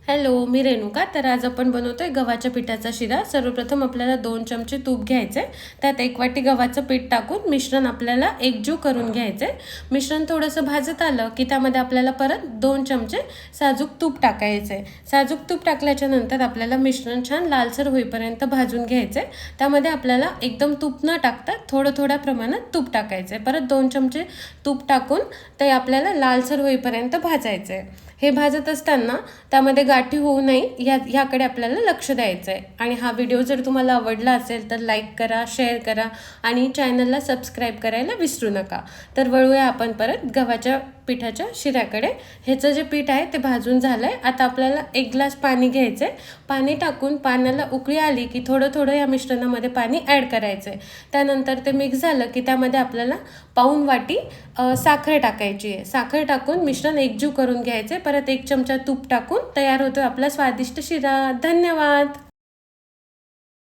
Hello, मी रेणुका. तर आज आपण बनवतोय गव्हाच्या पिठाचा शिरा. सर्वप्रथम आपल्याला 2 चमचे तूप घ्यायचे, त्यात 1 वाटी गव्हाचं पीठ टाकून मिश्रण आपल्याला एकजीव करून घ्यायचे. मिश्रण थोडंसं भाजत आलं की त्यामध्ये आपल्याला परत 2 चमचे साजूक तूप टाकायचे. साजूक तूप टाकल्याच्या नंतर आपल्याला मिश्रण छान लालसर होईपर्यंत भाजून घ्यायचे. त्यामध्ये आपल्याला एकदम तूप न टाकता थोड्या प्रमाणात तूप टाकायचे. परत 2 चमचे तूप टाकून ते आपल्याला लालसर होईपर्यंत भाजायचे. हे भाजत असताना त्यामध्ये गाठी होऊ नये ह्याकडे आपल्याला लक्ष द्यायचं आहे. आणि हा व्हिडिओ जर तुम्हाला आवडला असेल तर लाईक करा, शेअर करा आणि चॅनलला सबस्क्राईब करायला विसरू नका. तर वळूया आपण परत गव्हाच्या पिठाच्या शिऱ्याकडे. ह्याचं जे पीठ आहे ते भाजून झालं आहे. आता आपल्याला 1 ग्लास पाणी घ्यायचं आहे. पाणी टाकून पाण्याला उकळी आली की थोडं या मिश्रणामध्ये पाणी ॲड करायचं आहे. त्यानंतर ते मिक्स झालं की त्यामध्ये आपल्याला पाऊण वाटी साखर टाकायची आहे. साखर टाकून मिश्रण एकजीव करून घ्यायचे. परत 1 चमचा तूप टाकून तयार होतो आपला स्वादिष्ट शिरा. धन्यवाद.